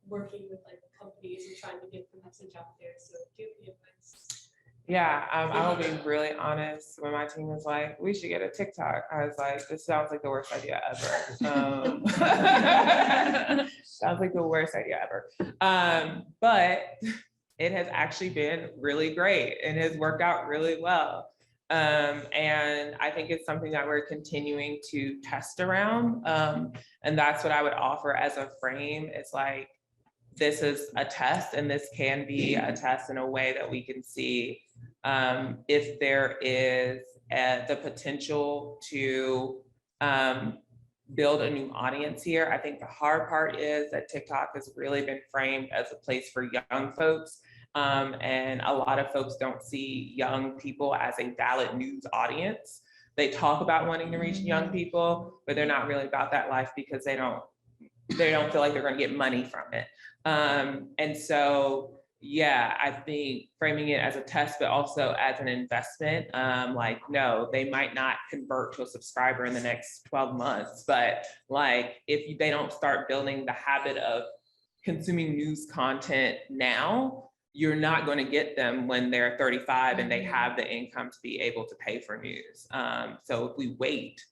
working with like companies and trying to get the message out there. So do you have any advice? Yeah, I will be really honest. When my team was like, we should get a TikTok, I was like, this sounds like the worst idea ever. Sounds like the worst idea ever. But it has actually been really great and has worked out really well. And I think it's something that we're continuing to test around. And that's what I would offer as a frame. It's like, this is a test, and this can be a test in a way that we can see if there is the potential to build a new audience here. I think the hard part is that TikTok has really been framed as a place for young folks. And a lot of folks don't see young people as a valid news audience. They talk about wanting to reach young people, but they're not really about that life because they don't feel like they're going to get money from it. And so, yeah, I think framing it as a test, but also as an investment, like, no, they might not convert to a subscriber in the next 12 months, but like, if they don't start building the habit of consuming news content now, you're not going to get them when they're 35 and they have the income to be able to pay for news. So if we wait,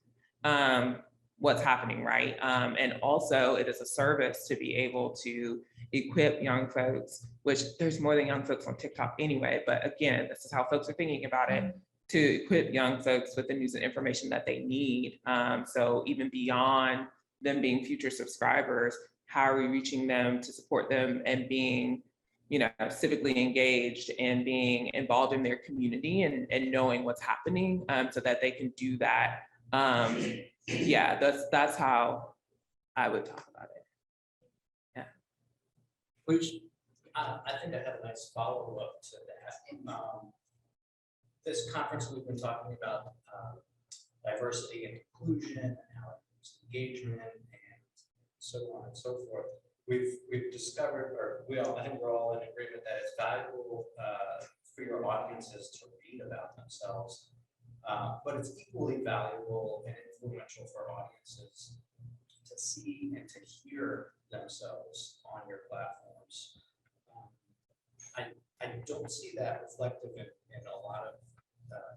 what's happening, right? And also it is a service to be able to equip young folks, which there's more than young folks on TikTok anyway, but again, this is how folks are thinking about it, to equip young folks with the news and information that they need. So even beyond them being future subscribers, how are we reaching them to support them and being, civically engaged and being involved in their community and knowing what's happening, so that they can do that. Yeah, that's how I would talk about it. Please. I think I have a nice follow-up to that. This conference, we've been talking about diversity and inclusion and how it improves engagement and so on and so forth. We've discovered, I think we're all in agreement that it's valuable for your audiences to read about themselves, but it's equally valuable and influential for audiences to see and to hear themselves on your platforms. I don't see that reflective in a lot of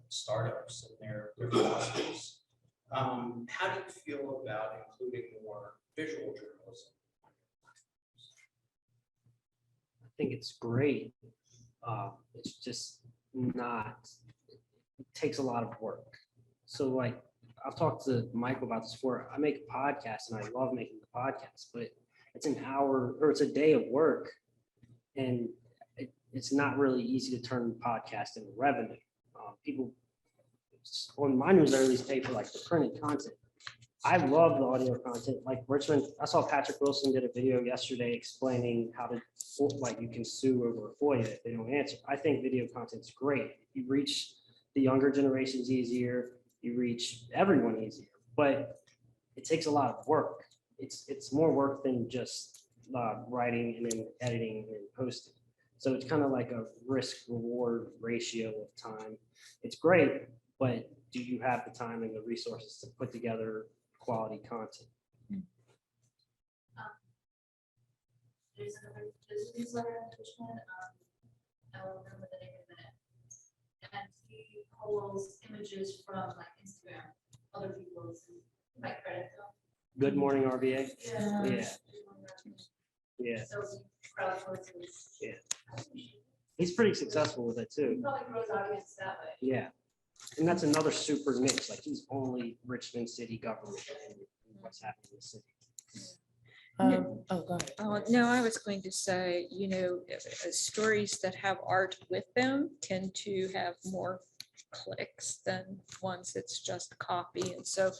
startups and their philosophies. How do you feel about including more visual journalism? I think it's great. It's just not, it takes a lot of work. So like, I've talked to Michael about this before. I make a podcast and I love making the podcast, but it's an hour or it's a day of work. And it's not really easy to turn the podcast into revenue. People on my news, I at least pay for like the printed content. I love the audio content. Like Richmond, I saw Patrick Wilson did a video yesterday explaining how to, like, you can sue over FOIA if they don't answer. I think video content's great. You reach the younger generations easier, you reach everyone easier, but it takes a lot of work. It's more work than just writing and then editing and posting. So it's kind of like a risk reward ratio of time. It's great, but do you have the time and the resources to put together quality content? There's a newsletter on Richmond. I will remember the name in a minute. And he pulls images from like Instagram, other people's, like credit them. Good Morning RBA. Yeah. Yeah. So crowdsources. Yeah. He's pretty successful with it too. Probably grows audience that way. Yeah. And that's another super niche. Like he's only Richmond city government and what's happening in the city. Go ahead. No, I was going to say, stories that have art with them tend to have more clicks than ones that's just copy. And so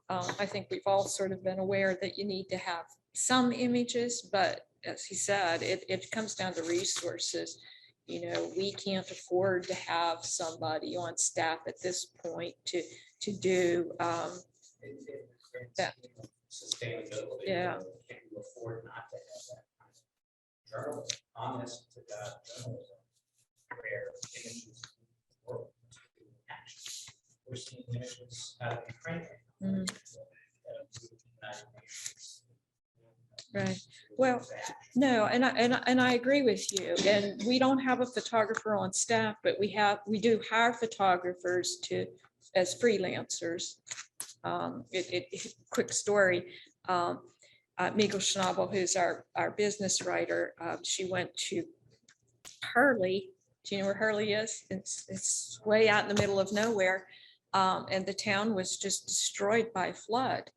I think we've all sort of been aware that you need to have some images, but as he said, it comes down to resources. We can't afford to have somebody on staff at this point to do that. Sustainability. Yeah. Can you afford not to have that kind of journalism, honest to God journalism, where images work in action? We're seeing images out of Ukraine. Mhm. United Nations. Right. Well, no, and I agree with you. And we don't have a photographer on staff, but we do hire photographers as freelancers. Quick story. Miguel Schnabel, who's our business writer, she went to Hurley. Do you know where Hurley is? It's way out in the middle of nowhere. And the town was just destroyed by flood.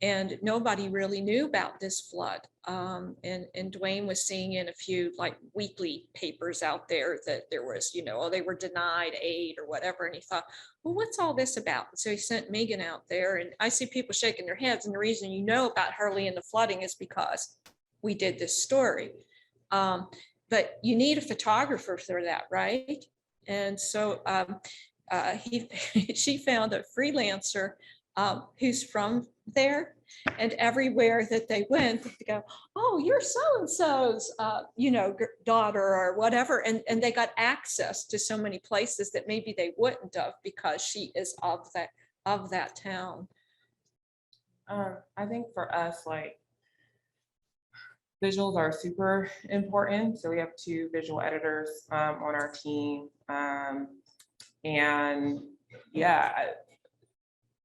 And nobody really knew about this flood. And Dwayne was seeing in a few like weekly papers out there that there was, they were denied aid or whatever. And he thought, well, what's all this about? So he sent Megan out there, and I see people shaking their heads. And the reason about Hurley and the flooding is because we did this story. But you need a photographer for that, right? And so she found a freelancer who's from there, and everywhere that they went, they go, oh, you're so-and-so's, daughter or whatever. And they got access to so many places that maybe they wouldn't have because she is of that town. I think for us, like, visuals are super important. So we have 2 visual editors on our team. And yeah,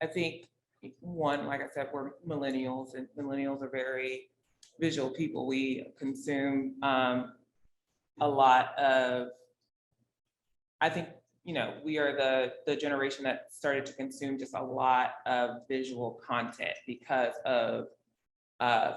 I think one, like I said, we're millennials, and millennials are very visual people. We consume a lot of, I think, we are the generation that started to consume just a lot of visual content because of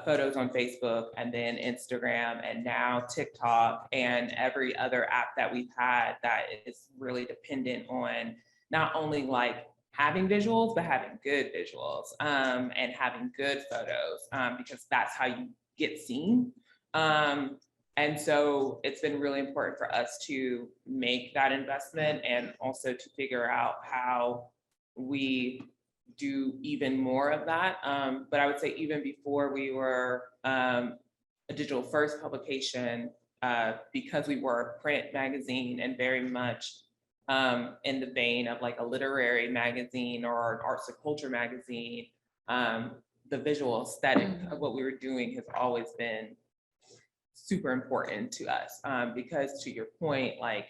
photos on Facebook, and then Instagram, and now TikTok, and every other app that we've had that is really dependent on not only like having visuals, but having good visuals, and having good photos, because that's how you get seen. And so it's been really important for us to make that investment, and also to figure out how we do even more of that. But I would say even before we were a digital first publication, because we were a print magazine and very much in the vein of like a literary magazine or an arts and culture magazine, the visual aesthetic of what we were doing has always been super important to us, because to your point, like,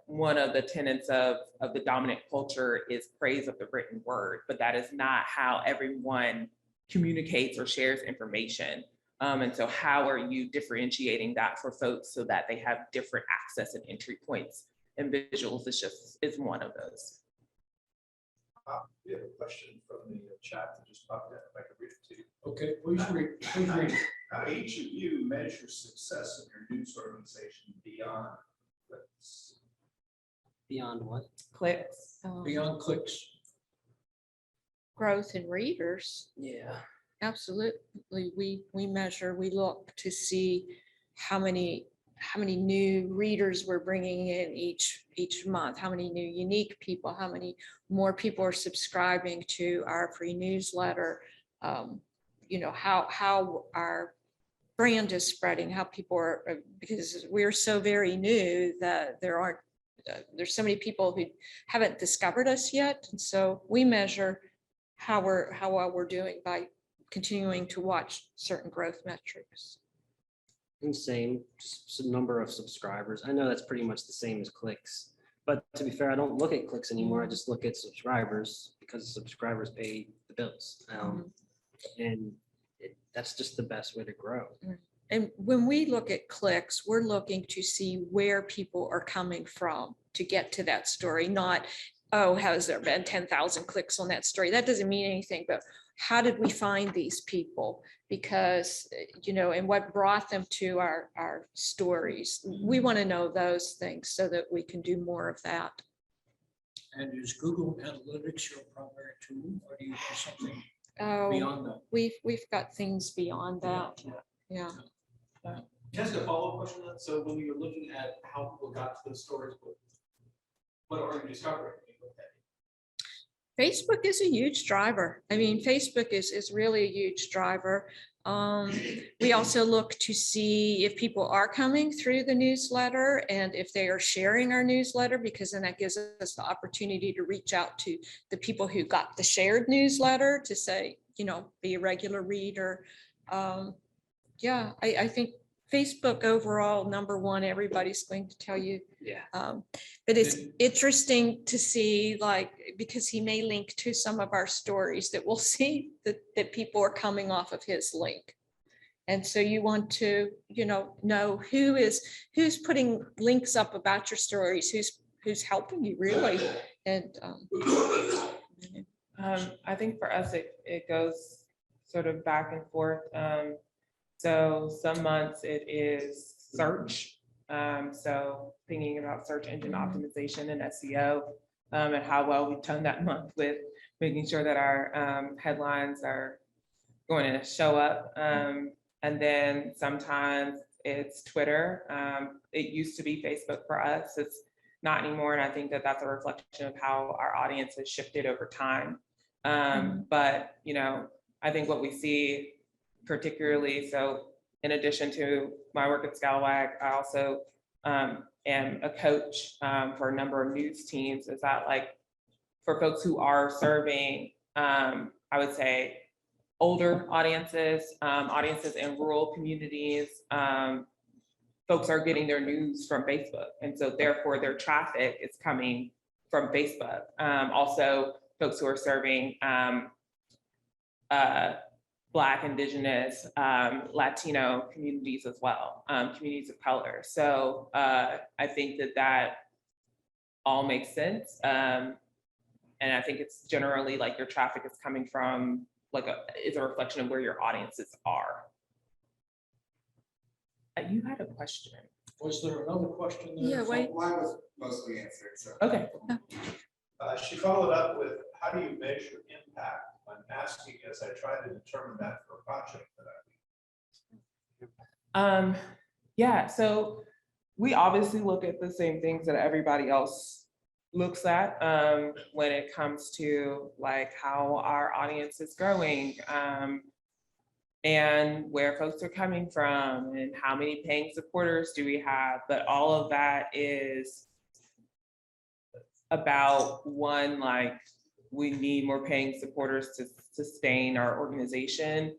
one of the tenets of the dominant culture is praise of the written word, but that is not how everyone communicates or shares information. And so how are you differentiating that for folks so that they have different access and entry points? And visuals is one of those. We have a question from the chat that just popped in, if I could read it to you. Okay, please read it. How each of you measure success of your news organization beyond clicks? Beyond what? Clicks. Beyond clicks. Growth in readers. Yeah. Absolutely. We measure, we look to see how many new readers we're bringing in each month, how many new unique people, how many more people are subscribing to our free newsletter, how our brand is spreading, how people are, because we're so very new that there's so many people who haven't discovered us yet. And so we measure how well we're doing by continuing to watch certain growth metrics. And same, just a number of subscribers. I know that's pretty much the same as clicks. But to be fair, I don't look at clicks anymore. I just look at subscribers, because subscribers pay the bills. And that's just the best way to grow. And when we look at clicks, we're looking to see where people are coming from to get to that story, not, oh, has there been 10,000 clicks on that story? That doesn't mean anything, but how did we find these people? Because, and what brought them to our stories? We want to know those things so that we can do more of that. And is Google Analytics your primary tool, or do you have something Oh, beyond that? we've got things beyond that. Yeah. Can I ask a follow-up question on that? So when you're looking at how people got to those stories, what are you discovering? Facebook is a huge driver. I mean, Facebook is really a huge driver. We also look to see if people are coming through the newsletter and if they are sharing our newsletter, because then that gives us the opportunity to reach out to the people who got the shared newsletter to say, be a regular reader. I think Facebook overall, number one, everybody's going to tell you. Yeah. But it's interesting to see, because he may link to some of our stories, that we'll see that people are coming off of his link. And so you want to, know who's putting links up about your stories, who's helping you really. And I think for us, it goes sort of back and forth. So some months it is search. So thinking about search engine optimization and SEO, and how well we've done that month with making sure that our headlines are going to show up. And then sometimes it's Twitter. It used to be Facebook for us. It's not anymore. And I think that that's a reflection of how our audience has shifted over time. But, I think what we see particularly, so in addition to my work at Scalawag, I also am a coach for a number of news teams. Is that for folks who are serving, I would say, older audiences, audiences in rural communities, folks are getting their news from Facebook. And so therefore their traffic is coming from Facebook. Also, folks who are serving Black, Indigenous, Latino communities as well, communities of color. So I think that all makes sense. And I think it's generally like your traffic is coming from is a reflection of where your audiences are. You had a question. Was there another question there? Yeah, wait. Mine was mostly answered, so. Okay. She followed up with, how do you measure impact? I'm asking as I try to determine that for a project that I. Yeah, so we obviously look at the same things that everybody else looks at when it comes to like how our audience is growing and where folks are coming from and how many paying supporters do we have. But all of that is about one, like we need more paying supporters to sustain our organization.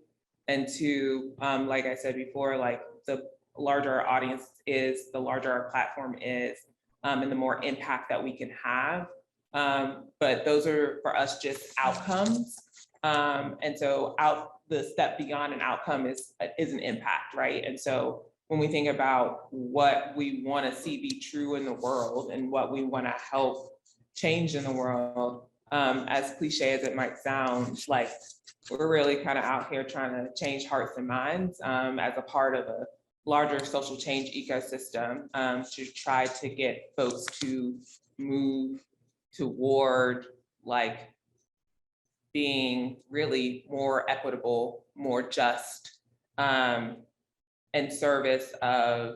And two, like I said before, like the larger our audience is, the larger our platform is, and the more impact that we can have. But those are for us just outcomes. And so the step beyond an outcome is an impact, right? And so when we think about what we want to see be true in the world and what we want to help change in the world, as cliche as it might sound, like we're really kind of out here trying to change hearts and minds as a part of a larger social change ecosystem to try to get folks to move toward like being really more equitable, more just, in service of,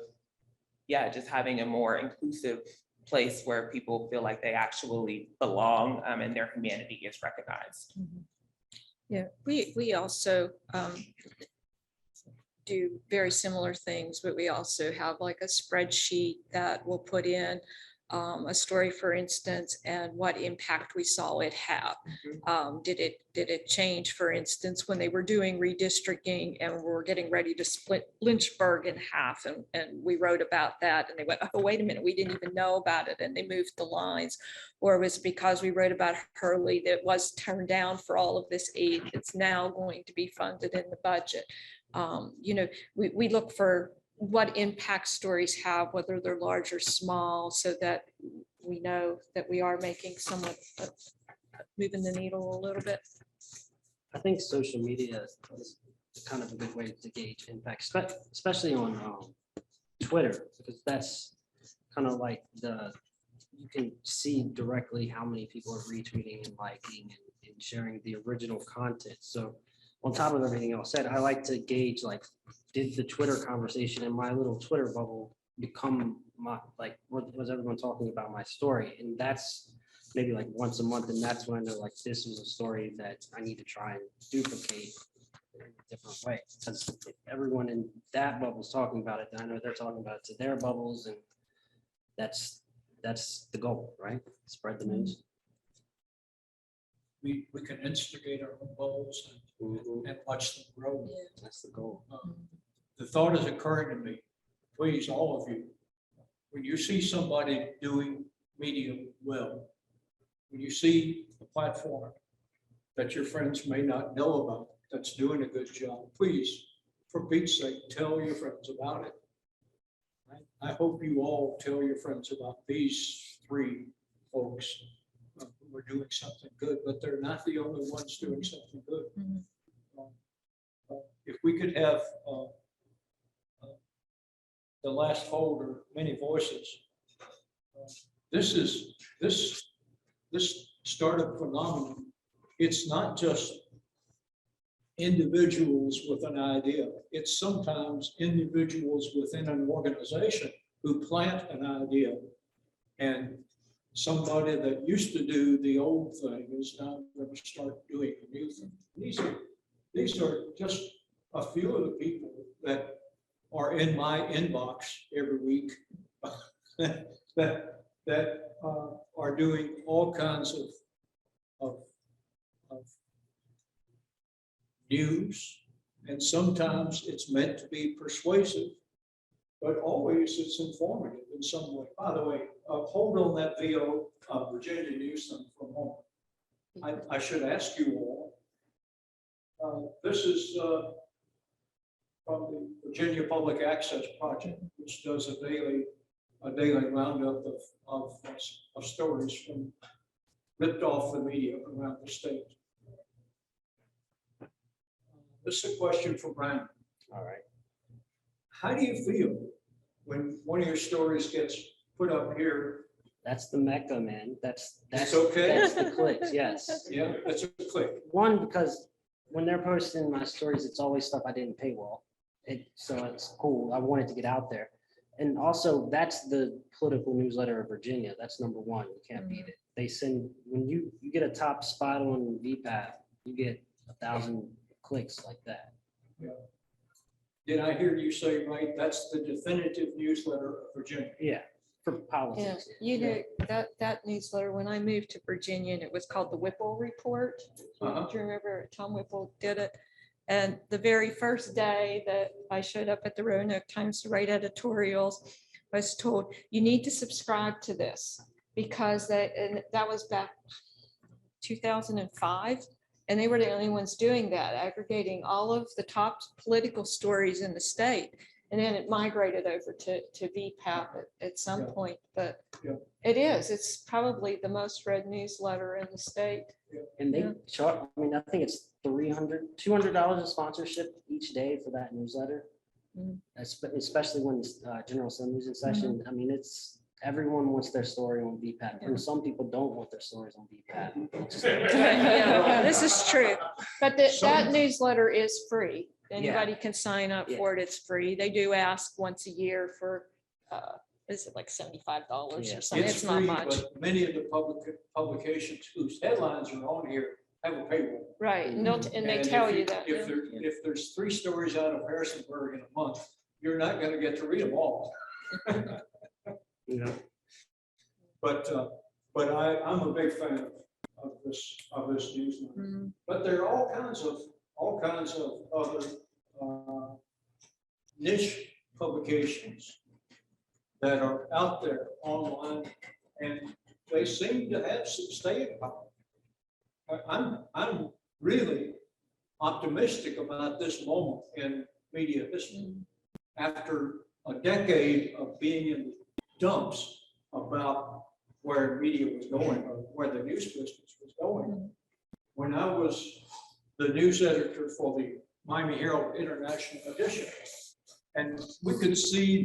just having a more inclusive place where people feel like they actually belong and their humanity is recognized. Yeah, we also do very similar things, but we also have like a spreadsheet that will put in a story, for instance, and what impact we saw it have. Did it change, for instance, when they were doing redistricting and we're getting ready to split Lynchburg in half, and we wrote about that, and they went, oh, wait a minute, we didn't even know about it, and they moved the lines. Or was it because we wrote about Hurley that was turned down for all of this aid that's now going to be funded in the budget? We look for what impact stories have, whether they're large or small, so that we know that we are making somewhat moving the needle a little bit. I think social media is kind of a good way to gauge impact, especially on Twitter, because that's kind of like you can see directly how many people are retweeting and liking and sharing the original content. So on top of everything else said, I like to gauge, like, did the Twitter conversation in my little Twitter bubble become my, like, was everyone talking about my story? And that's maybe like once a month. And that's when I know, like, this was a story that I need to try and duplicate in a different way. Because if everyone in that bubble is talking about it, then I know they're talking about it to their bubbles. And that's the goal, right? Spread the news. We can instigate our own bubbles and watch them grow. That's the goal. The thought is occurring to me, please, all of you, when you see somebody doing media well, when you see a platform that your friends may not know about, that's doing a good job, please, for Pete's sake, tell your friends about it. I hope you all tell your friends about these three folks who are doing something good, but they're not the only ones doing something good. If we could have the last folder, many voices. This startup phenomenon. It's not just individuals with an idea. It's sometimes individuals within an organization who plant an idea, and somebody that used to do the old thing is now going to start doing a new thing. These are just a few of the people that are in my inbox every week that are doing all kinds of news, and sometimes it's meant to be persuasive, but always it's informative in some way. By the way, hold on that VO, Virginia Newsom, for a moment. I should ask you all. This is from the Virginia Public Access Project, which does a daily roundup of stories from ripped off the media around the state. This is a question for Brandon. All right. How do you feel when one of your stories gets put up here? That's the Mecca, man. That's okay? That's the clicks, yes. Yeah, that's a click. One, because when they're posting my stories, it's always stuff I didn't paywall. So it's cool. I wanted to get out there. And also, that's the political newsletter of Virginia. That's number one. You can't beat it. They send, when you get a top spot on VPAP, you get 1,000 clicks like that. Did I hear you say right? That's the definitive newsletter of Virginia. Yeah, for Yeah, politics. you know, that newsletter, when I moved to Virginia, and it was called the Whipple Report. Do you remember Tom Whipple did it? And the very first day that I showed up at the Roanoke Times to write editorials, I was told, you need to subscribe to this because and that was back 2005. And they were the only ones doing that, aggregating all of the top political stories in the state. And then it migrated over to VPAP at some Yeah. point, but Yeah. it's probably the most read newsletter in the state. And they Yeah. charge, I mean, I think it's $200 of sponsorship each day for that newsletter. Mm. Especially when General Assembly's in session. I mean, everyone wants their story on VPAP. And some people don't want their stories on VPAP. It's just- Yeah, this is true, but that Some- newsletter is free. Yeah. Anybody can sign up for it. It's free. They do ask once a year for, is it like $75 Yeah. or something? It's not free, much. but many of the publications whose headlines are on here have a paywall. Right, and they And tell if you that. If there's 3 stories out of Harrisonburg in a month, you're not gonna get to read them all. You know, But I'm a big fan of this newsletter. Mm, But there are all kinds of other niche publications that are out there online, and they seem to have some staying power. I'm really optimistic about this moment in media history. After a decade of being in the dumps about where media was going or where the news business was going. When I was the news editor for the Miami Herald International Edition, and we could see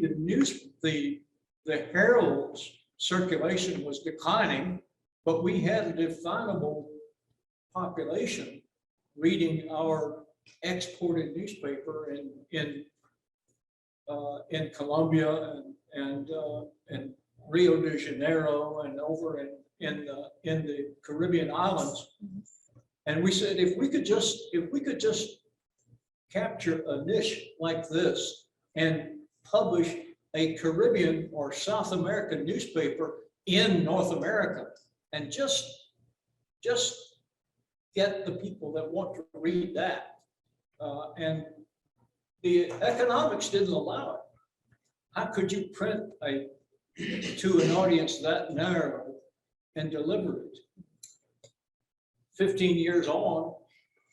the Herald's circulation was declining, but we had a definable population reading our exported newspaper in Colombia and Rio de Janeiro and over in the Caribbean islands. And we said, if we could just capture a niche like this and publish a Caribbean or South American newspaper in North America and just get the people that want to read that. And the economics didn't allow it. How could you print to an audience that narrow and deliver it? 15 years on,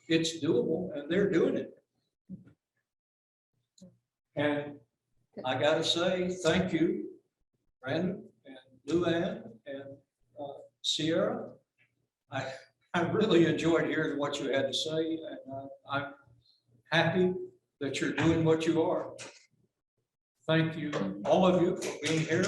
it's doable and they're doing it. And I gotta say, thank you, Brandon and Luann and Sierra. I really enjoyed hearing what you had to say, and I'm happy that you're doing what you are. Thank you, all of you, for being here.